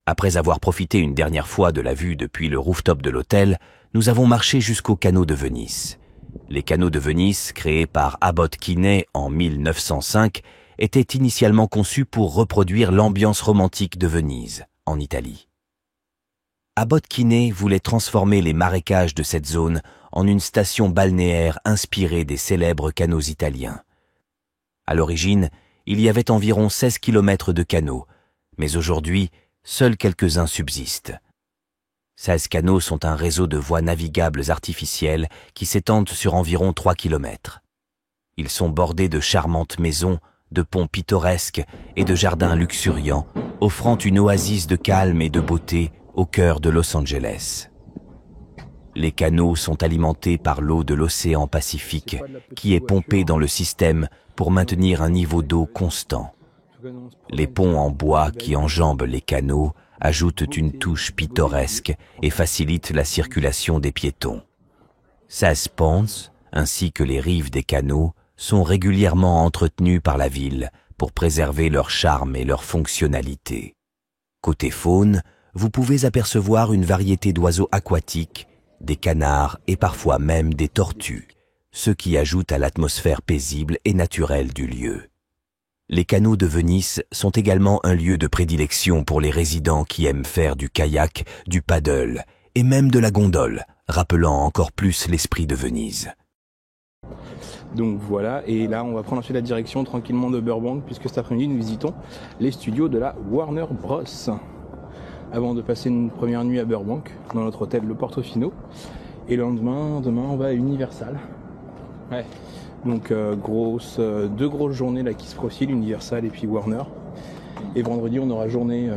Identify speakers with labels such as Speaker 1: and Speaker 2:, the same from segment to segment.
Speaker 1: Après avoir profité une dernière fois de la vue depuis le rooftop de l'hôtel, nous avons marché jusqu'aux canaux de Venise. Les canaux de Venise, créés par Abbot Kinney en 1905, étaient initialement conçus pour reproduire l'ambiance romantique de Venise, en Italie. Abbot Kinney voulait transformer les marécages de cette zone en une station balnéaire inspirée des célèbres canaux italiens. À l'origine, il y avait environ 16 km de canaux, mais aujourd'hui, seuls quelques-uns subsistent. 16 canaux sont un réseau de voies navigables artificielles qui s'étendent sur environ 3 km. Ils sont bordés de charmantes maisons, de ponts pittoresques et de jardins luxuriants, offrant une oasis de calme et de beauté au cœur de Los Angeles. Les canaux sont alimentés par l'eau de l'océan Pacifique, qui est pompée dans le système pour maintenir un niveau d'eau constant. Les ponts en bois qui enjambent les canaux ajoutent une touche pittoresque et facilitent la circulation des piétons. 16 ponts, ainsi que les rives des canaux, sont régulièrement entretenus par la ville pour préserver leur charme et leur fonctionnalité. Côté faune, vous pouvez apercevoir une variété d'oiseaux aquatiques, des canards et parfois même des tortues, ce qui ajoute à l'atmosphère paisible et naturelle du lieu. Les canaux de Venise sont également un lieu de prédilection pour les résidents qui aiment faire du kayak, du paddle et même de la gondole, rappelant encore plus l'esprit de Venise.
Speaker 2: Donc voilà, et là on va prendre ensuite la direction tranquillement de Burbank, puisque cet après-midi nous visitons les studios de la Warner Bros. Avant de passer une première nuit à Burbank, dans notre hôtel le Portofino. Et le lendemain, demain on va à Universal. Ouais. Donc deux grosses journées là qui se profilent, Universal et puis Warner. Et vendredi on aura journée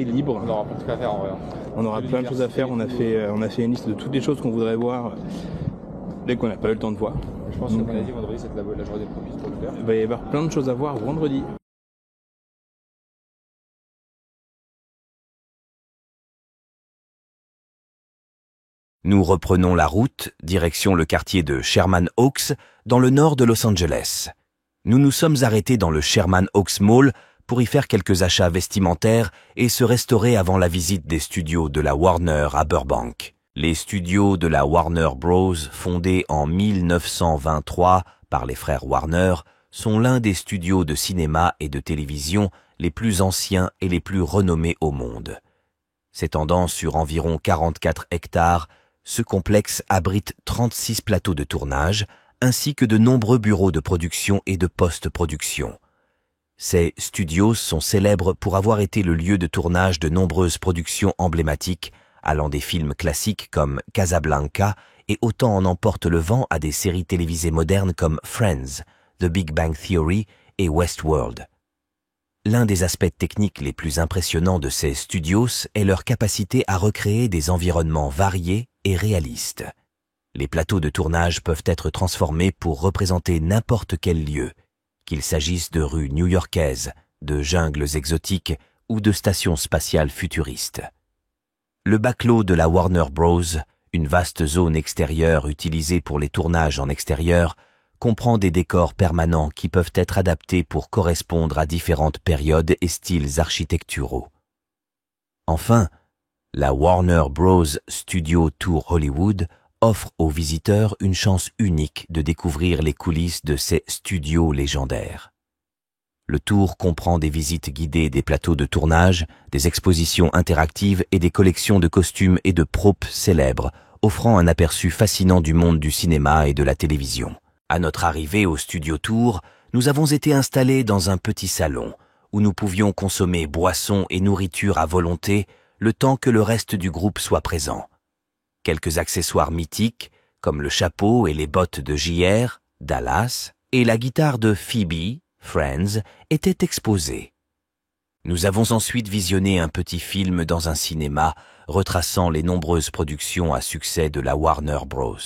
Speaker 2: libre.
Speaker 3: On aura plein de trucs à faire en vrai.
Speaker 2: On aura plein de choses à faire, on a fait une liste de toutes les choses qu'on voudrait voir dès qu'on n'a pas eu le temps de voir.
Speaker 3: Je pense que comme on a dit vendredi, c'est la journée propice pour le faire.
Speaker 2: Il va y avoir plein de choses à voir vendredi.
Speaker 1: Nous reprenons la route, direction le quartier de Sherman Oaks, dans le nord de Los Angeles. Nous nous sommes arrêtés dans le Sherman Oaks Mall pour y faire quelques achats vestimentaires et se restaurer avant la visite des studios de la Warner à Burbank. Les studios de la Warner Bros, fondés en 1923 par les frères Warner, sont l'un des studios de cinéma et de télévision les plus anciens et les plus renommés au monde. S'étendant sur environ 44 hectares, ce complexe abrite 36 plateaux de tournage, ainsi que de nombreux bureaux de production et de post-production. Ces studios sont célèbres pour avoir été le lieu de tournage de nombreuses productions emblématiques, allant des films classiques comme Casablanca et Autant en emporte le vent à des séries télévisées modernes comme Friends, The Big Bang Theory et Westworld. L'un des aspects techniques les plus impressionnants de ces studios est leur capacité à recréer des environnements variés et réalistes. Les plateaux de tournage peuvent être transformés pour représenter n'importe quel lieu, qu'il s'agisse de rues new-yorkaises, de jungles exotiques ou de stations spatiales futuristes. Le backlot de la Warner Bros., une vaste zone extérieure utilisée pour les tournages en extérieur, comprend des décors permanents qui peuvent être adaptés pour correspondre à différentes périodes et styles architecturaux. Enfin, la Warner Bros. Studio Tour Hollywood offre aux visiteurs une chance unique de découvrir les coulisses de ces studios légendaires. Le tour comprend des visites guidées des plateaux de tournage, des expositions interactives et des collections de costumes et de props célèbres, offrant un aperçu fascinant du monde du cinéma et de la télévision. À notre arrivée au studio tour, nous avons été installés dans un petit salon où nous pouvions consommer boissons et nourriture à volonté le temps que le reste du groupe soit présent. Quelques accessoires mythiques, comme le chapeau et les bottes de JR, Dallas, et la guitare de Phoebe, Friends, étaient exposés. Nous avons ensuite visionné un petit film dans un cinéma retraçant les nombreuses productions à succès de la Warner Bros.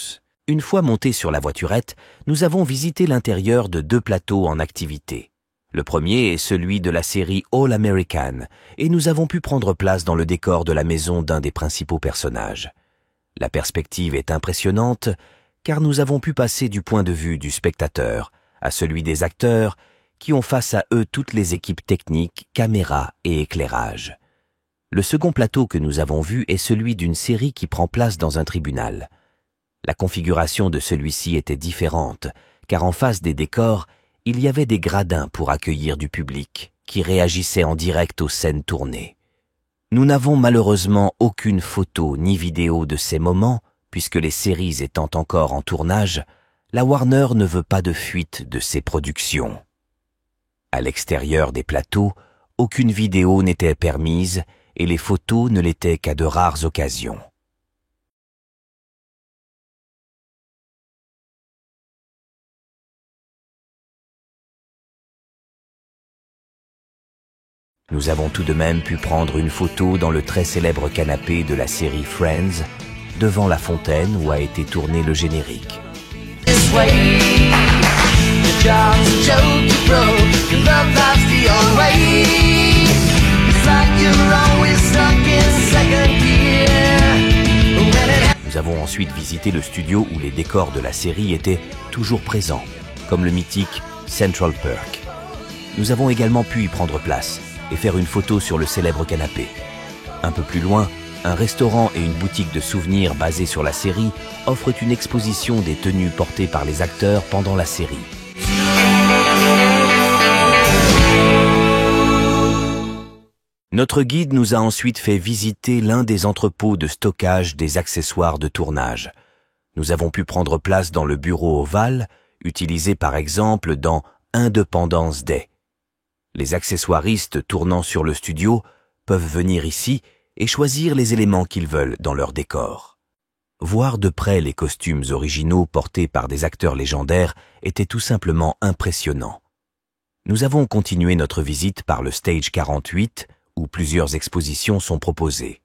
Speaker 1: Une fois montés sur la voiturette, nous avons visité l'intérieur de 2 plateaux en activité. Le premier est celui de la série All American, et nous avons pu prendre place dans le décor de la maison d'un des principaux personnages. La perspective est impressionnante, car nous avons pu passer du point de vue du spectateur à celui des acteurs qui ont face à eux toutes les équipes techniques, caméras et éclairage. Le second plateau que nous avons vu est celui d'une série qui prend place dans un tribunal. La configuration de celui-ci était différente, car en face des décors, il y avait des gradins pour accueillir du public, qui réagissait en direct aux scènes tournées. Nous n'avons malheureusement aucune photo ni vidéo de ces moments, puisque les séries étant encore en tournage, la Warner ne veut pas de fuite de ses productions. À l'extérieur des plateaux, aucune vidéo n'était permise et les photos ne l'étaient qu'à de rares occasions. Nous avons tout de même pu prendre une photo dans le très célèbre canapé de la série Friends, devant la fontaine où a été tourné le générique. Nous avons ensuite visité le studio où les décors de la série étaient toujours présents, comme le mythique Central Perk. Nous avons également pu y prendre place et faire une photo sur le célèbre canapé. Un peu plus loin, un restaurant et une boutique de souvenirs basée sur la série offrent une exposition des tenues portées par les acteurs pendant la série. Notre guide nous a ensuite fait visiter l'un des entrepôts de stockage des accessoires de tournage. Nous avons pu prendre place dans le bureau ovale, utilisé par exemple dans Independence Day. Les accessoiristes tournant sur le studio peuvent venir ici et choisir les éléments qu'ils veulent dans leur décor. Voir de près les costumes originaux portés par des acteurs légendaires était tout simplement impressionnant. Nous avons continué notre visite par le Stage 48, où plusieurs expositions sont proposées.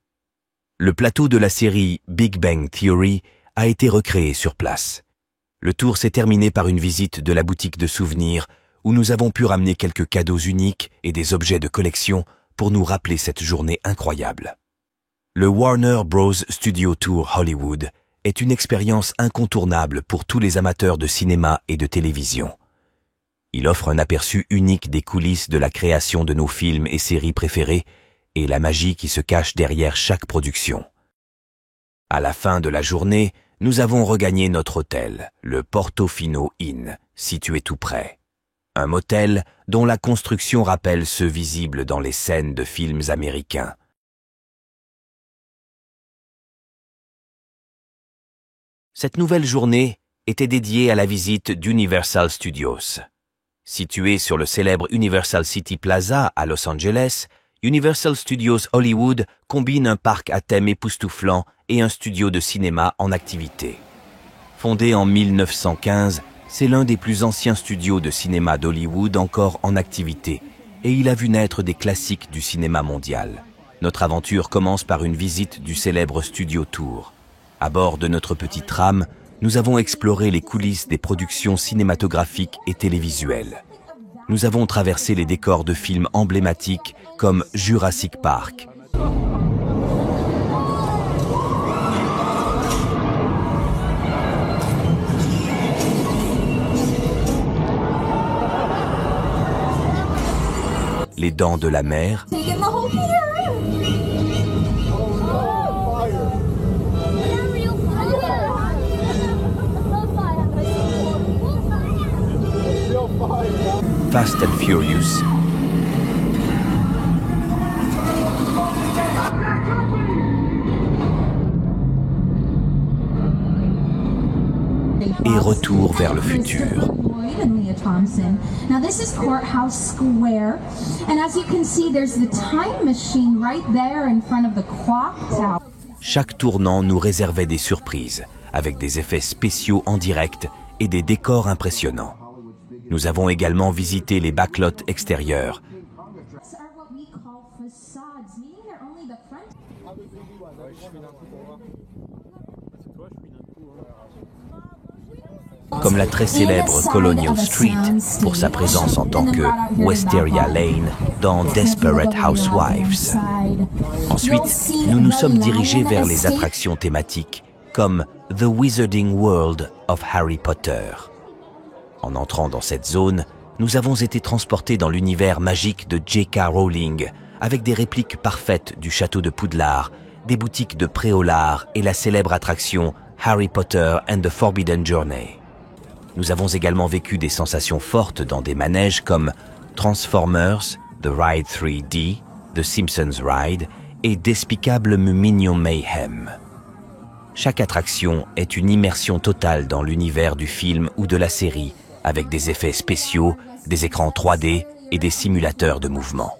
Speaker 1: Le plateau de la série Big Bang Theory a été recréé sur place. Le tour s'est terminé par une visite de la boutique de souvenirs, où nous avons pu ramener quelques cadeaux uniques et des objets de collection pour nous rappeler cette journée incroyable. Le Warner Bros. Studio Tour Hollywood est une expérience incontournable pour tous les amateurs de cinéma et de télévision. Il offre un aperçu unique des coulisses de la création de nos films et séries préférés et la magie qui se cache derrière chaque production. À la fin de la journée, nous avons regagné notre hôtel, le Portofino Inn, situé tout près. Un motel dont la construction rappelle ceux visibles dans les scènes de films américains. Cette nouvelle journée était dédiée à la visite d'Universal Studios. Situé sur le célèbre Universal City Plaza à Los Angeles, Universal Studios Hollywood combine un parc à thème époustouflant et un studio de cinéma en activité. Fondé en 1915, c'est l'un des plus anciens studios de cinéma d'Hollywood encore en activité, et il a vu naître des classiques du cinéma mondial. Notre aventure commence par une visite du célèbre Studio Tour. À bord de notre petite tram, nous avons exploré les coulisses des productions cinématographiques et télévisuelles. Nous avons traversé les décors de films emblématiques comme Jurassic Park, Les Dents de la Mer, Fast and Furious, et Retour vers le futur.
Speaker 4: Thompson. Now this is Courthouse Square, and as you can see, there's the time machine right there in front of the clock tower.
Speaker 1: Chaque tournant nous réservait des surprises, avec des effets spéciaux en direct et des décors impressionnants. Nous avons également visité les backlots extérieurs. Comme la très célèbre Colonial Street pour sa présence en tant que Wisteria Lane dans Desperate Housewives. Ensuite, nous nous sommes dirigés vers les attractions thématiques comme The Wizarding World of Harry Potter. En entrant dans cette zone, nous avons été transportés dans l'univers magique de J.K. Rowling avec des répliques parfaites du château de Poudlard, des boutiques de Préolard et la célèbre attraction Harry Potter and the Forbidden Journey. Nous avons également vécu des sensations fortes dans des manèges comme Transformers, The Ride 3D, The Simpsons Ride et Despicable Me Minion Mayhem. Chaque attraction est une immersion totale dans l'univers du film ou de la série, avec des effets spéciaux, des écrans 3D et des simulateurs de mouvement.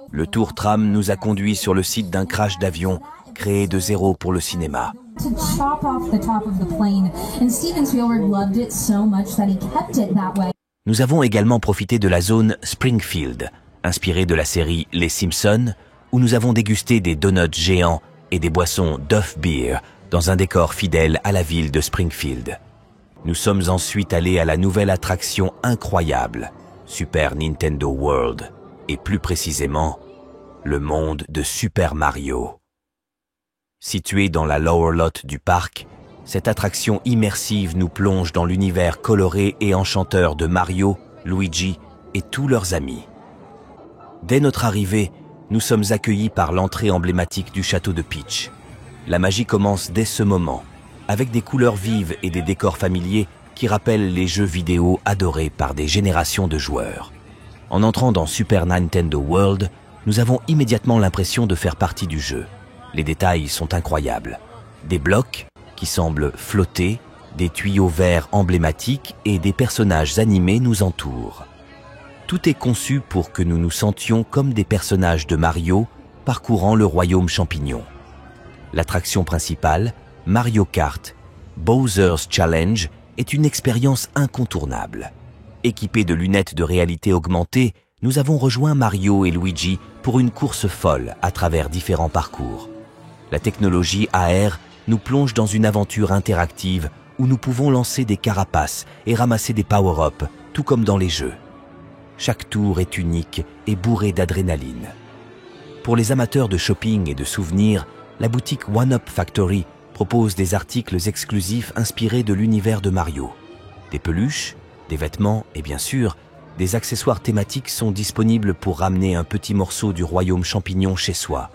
Speaker 1: Le tour tram nous a conduits sur le site d'un crash d'avion créé de zéro pour le cinéma.
Speaker 4: To chop off the top of the plane, and Steven Spielberg loved it so much that he kept it that way.
Speaker 1: Nous avons également profité de la zone Springfield, inspirée de la série Les Simpsons, où nous avons dégusté des donuts géants et des boissons Duff Beer dans un décor fidèle à la ville de Springfield. Nous sommes ensuite allés à la nouvelle attraction incroyable, Super Nintendo World, et plus précisément, le monde de Super Mario. Située dans la lower lot du parc, cette attraction immersive nous plonge dans l'univers coloré et enchanteur de Mario, Luigi et tous leurs amis. Dès notre arrivée, nous sommes accueillis par l'entrée emblématique du château de Peach. La magie commence dès ce moment, avec des couleurs vives et des décors familiers qui rappellent les jeux vidéo adorés par des générations de joueurs. En entrant dans Super Nintendo World, nous avons immédiatement l'impression de faire partie du jeu. Les détails sont incroyables. Des blocs qui semblent flotter, des tuyaux verts emblématiques et des personnages animés nous entourent. Tout est conçu pour que nous nous sentions comme des personnages de Mario parcourant le royaume champignon. L'attraction principale, Mario Kart, Bowser's Challenge, est une expérience incontournable. Équipés de lunettes de réalité augmentée, nous avons rejoint Mario et Luigi pour une course folle à travers différents parcours. La technologie AR nous plonge dans une aventure interactive où nous pouvons lancer des carapaces et ramasser des power-ups, tout comme dans les jeux. Chaque tour est unique et bourré d'adrénaline. Pour les amateurs de shopping et de souvenirs, la boutique One Up Factory propose des articles exclusifs inspirés de l'univers de Mario. Des peluches, des vêtements et bien sûr, des accessoires thématiques sont disponibles pour ramener un petit morceau du royaume champignon chez soi.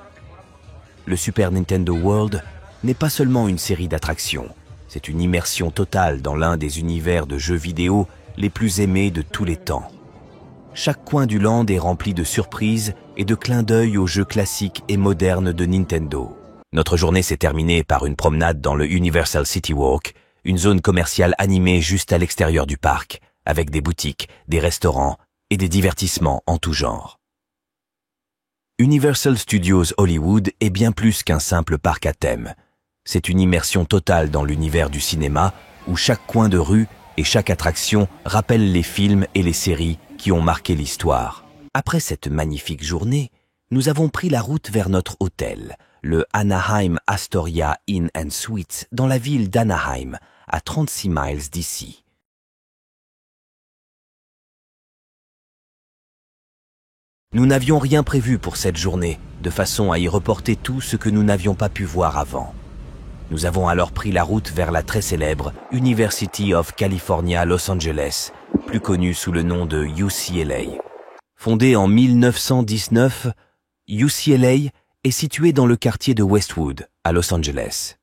Speaker 1: Le Super Nintendo World n'est pas seulement une série d'attractions, c'est une immersion totale dans l'un des univers de jeux vidéo les plus aimés de tous les temps. Chaque coin du land est rempli de surprises et de clins d'œil aux jeux classiques et modernes de Nintendo. Notre journée s'est terminée par une promenade dans le Universal City Walk, une zone commerciale animée juste à l'extérieur du parc, avec des boutiques, des restaurants et des divertissements en tout genre. Universal Studios Hollywood est bien plus qu'un simple parc à thème. C'est une immersion totale dans l'univers du cinéma où chaque coin de rue et chaque attraction rappelle les films et les séries qui ont marqué l'histoire. Après cette magnifique journée, nous avons pris la route vers notre hôtel, le Anaheim Astoria Inn & Suites dans la ville d'Anaheim, à 36 miles d'ici. Nous n'avions rien prévu pour cette journée, de façon à y reporter tout ce que nous n'avions pas pu voir avant. Nous avons alors pris la route vers la très célèbre University of California, Los Angeles, plus connue sous le nom de UCLA. Fondée en 1919, UCLA est située dans le quartier de Westwood, à Los Angeles.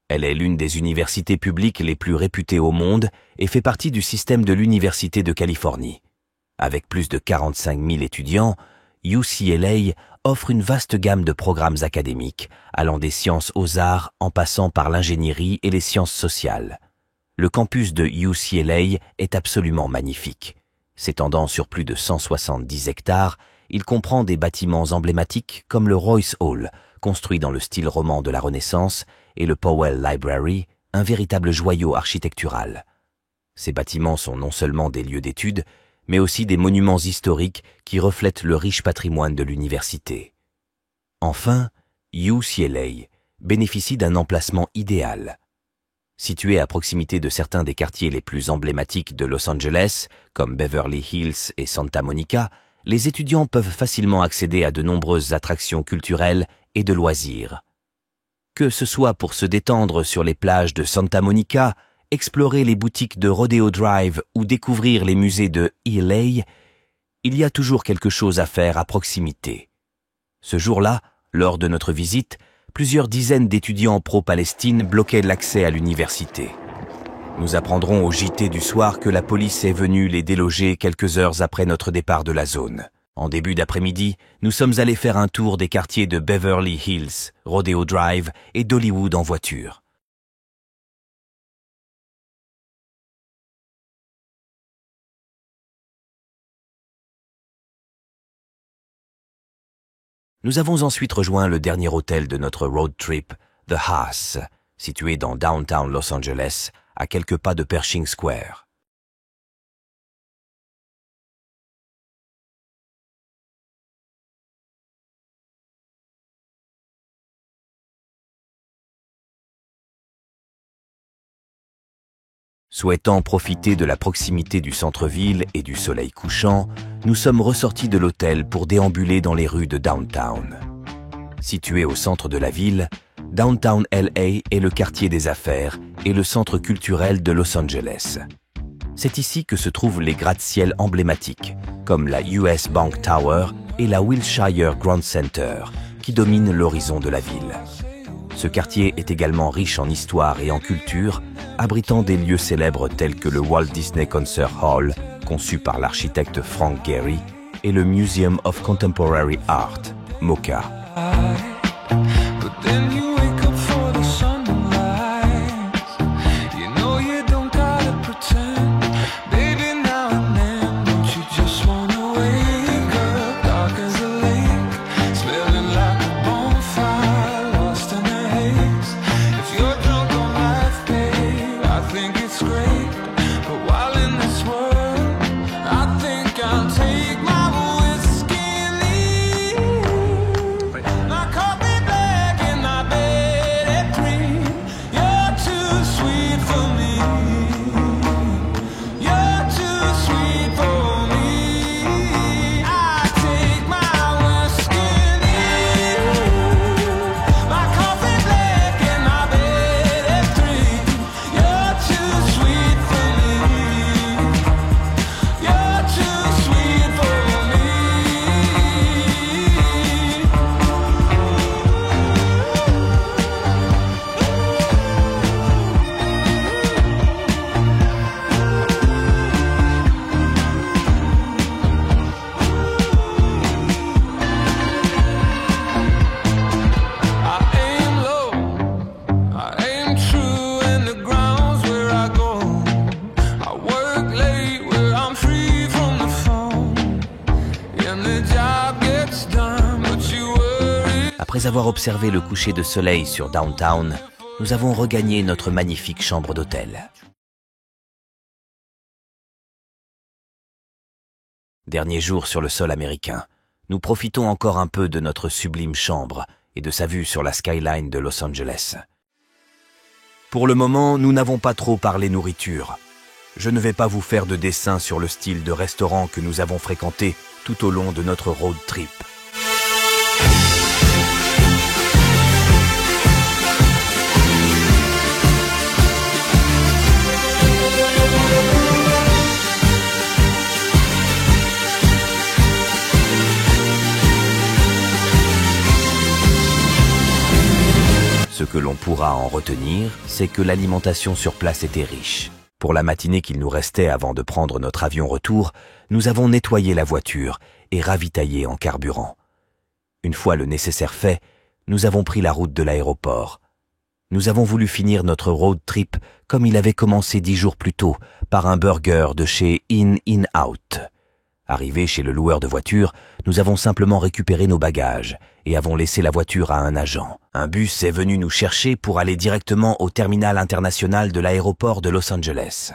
Speaker 1: Elle est l'une des universités publiques les plus réputées au monde et fait partie du système de l'Université de Californie. Avec plus de 45 000 étudiants, UCLA offre une vaste gamme de programmes académiques, allant des sciences aux arts en passant par l'ingénierie et les sciences sociales. Le campus de UCLA est absolument magnifique. S'étendant sur plus de 170 hectares, il comprend des bâtiments emblématiques comme le Royce Hall, construit dans le style roman de la Renaissance, et le Powell Library, un véritable joyau architectural. Ces bâtiments sont non seulement des lieux d'études, mais aussi des monuments historiques qui reflètent le riche patrimoine de l'université. Enfin, UCLA bénéficie d'un emplacement idéal. Situé à proximité de certains des quartiers les plus emblématiques de Los Angeles, comme Beverly Hills et Santa Monica, les étudiants peuvent facilement accéder à de nombreuses attractions culturelles et de loisirs. Que ce soit pour se détendre sur les plages de Santa Monica, explorer les boutiques de Rodeo Drive ou découvrir les musées de LA, il y a toujours quelque chose à faire à proximité. Ce jour-là, lors de notre visite, plusieurs dizaines d'étudiants pro-Palestine bloquaient l'accès à l'université. Nous apprendrons au JT du soir que la police est venue les déloger quelques heures après notre départ de la zone. En début d'après-midi, nous sommes allés faire un tour des quartiers de Beverly Hills, Rodeo Drive et d'Hollywood en voiture. Nous avons ensuite rejoint le dernier hôtel de notre road trip, The Haas, situé dans downtown Los Angeles, à quelques pas de Pershing Square. Souhaitant profiter de la proximité du centre-ville et du soleil couchant, nous sommes ressortis de l'hôtel pour déambuler dans les rues de downtown. Situé au centre de la ville, Downtown LA est le quartier des affaires et le centre culturel de Los Angeles. C'est ici que se trouvent les gratte-ciel emblématiques, comme la US Bank Tower et la Wilshire Grand Center, qui dominent l'horizon de la ville. Ce quartier est également riche en histoire et en culture, abritant des lieux célèbres tels que le Walt Disney Concert Hall, conçu par l'architecte Frank Gehry, et le Museum of Contemporary Art, MoCA. Après avoir observé le coucher de soleil sur Downtown, nous avons regagné notre magnifique chambre d'hôtel. Dernier jour sur le sol américain, nous profitons encore un peu de notre sublime chambre et de sa vue sur la skyline de Los Angeles. Pour le moment, nous n'avons pas trop parlé nourriture. Je ne vais pas vous faire de dessin sur le style de restaurant que nous avons fréquenté tout au long de notre road trip. Ce que l'on pourra en retenir, c'est que l'alimentation sur place était riche. Pour la matinée qu'il nous restait avant de prendre notre avion retour, nous avons nettoyé la voiture et ravitaillé en carburant. Une fois le nécessaire fait, nous avons pris la route de l'aéroport. Nous avons voulu finir notre road trip comme il avait commencé 10 jours plus tôt, par un burger de chez In-N-Out. Arrivés chez le loueur de voitures, nous avons simplement récupéré nos bagages et avons laissé la voiture à un agent. Un bus est venu nous chercher pour aller directement au terminal international de l'aéroport de Los Angeles.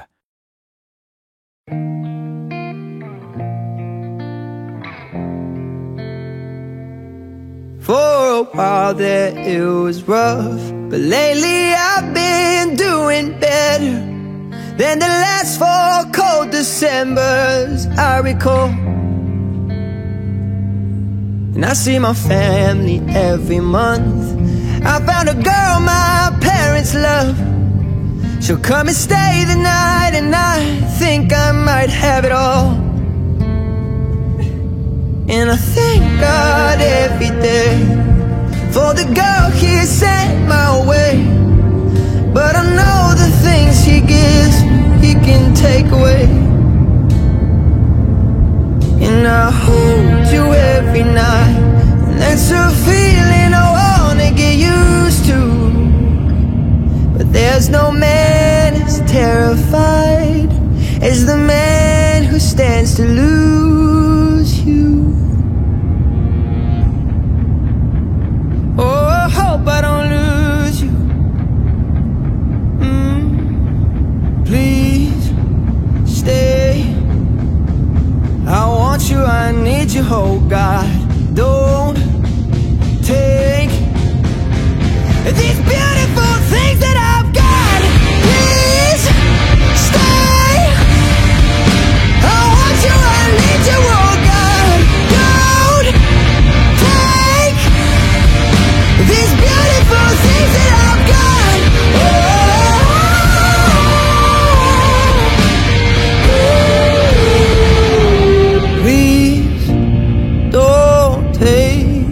Speaker 5: For a while there it was rough, but lately I've been doing better than the last 4 cold Decembers I recall. And I see my family every month. I found a girl my parents love. She'll come and stay the night, and I think I might have it all. And I thank God every day for the girl He sent my way. But I know the things He gives He can take away. And I hold you every night, and that's a feeling I wanna get used to. But there's no man as terrified as the man who stands to lose you. Oh, I hope I don't lose you. Please stay. I want you, I need you, oh God. Don't take these beautiful things that I've got. Please stay. I want you, I need you, oh God. Don't take these beautiful things that I've got. Please don't take.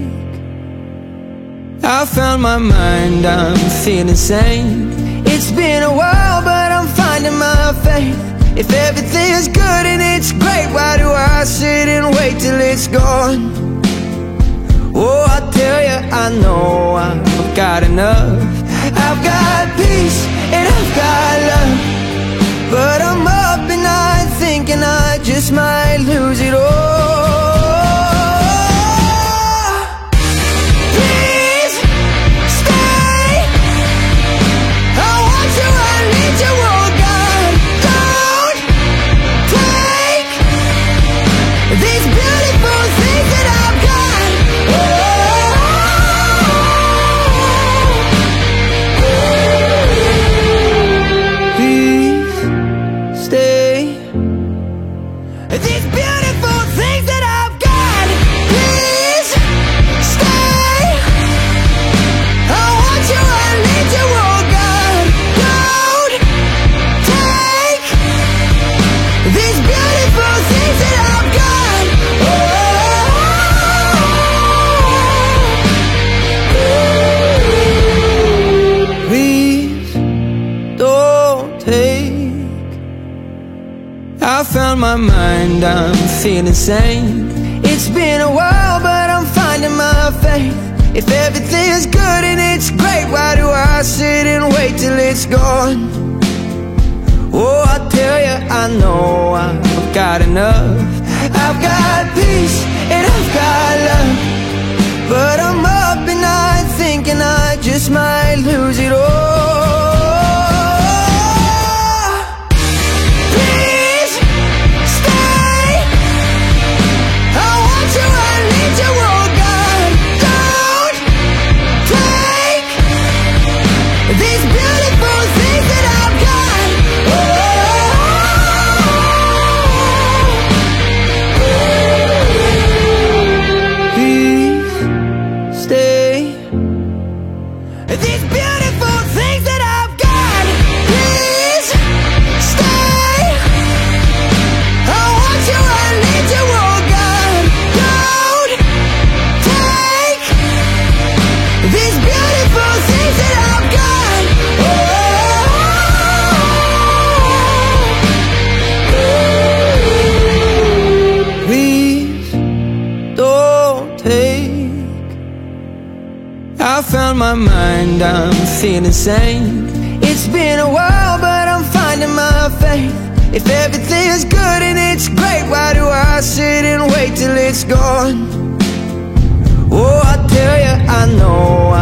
Speaker 5: I found my mind, I'm feeling sane. It's been a while, but I'm finding my faith. If everything's good and it's great, why do I sit and wait till it's gone? Oh, I tell you, I know I've got enough. I've got peace and I've got love, but I'm up at night thinking I just might lose it all. Please stay. I want you, I need you, oh God. Don't take these beautiful things that I've got. Please stay. These beautiful things that I've got. Please stay. I want you, I need you, oh God. Don't take these beautiful things that I've got. Please don't take. I found my mind, I'm feeling sane. It's been a while, but I'm finding my faith. If everything's good and it's great, why do I sit and wait till it's gone? Oh, I tell you, I know I've got enough. I've got peace and I've got love, but I'm up at night thinking I just might lose it all. Please stay. I want you, I need you, oh God. Don't take these beautiful things that I've got. Please stay. These beautiful things that I've got. Please stay. I want you, I need you, oh God. Don't take these beautiful things that I've got. Please don't take. I found my mind, I'm feeling sane. It's been a while, but I'm finding my faith. If everything's good and it's great, why do I sit and wait till it's gone? Oh, I tell you, I know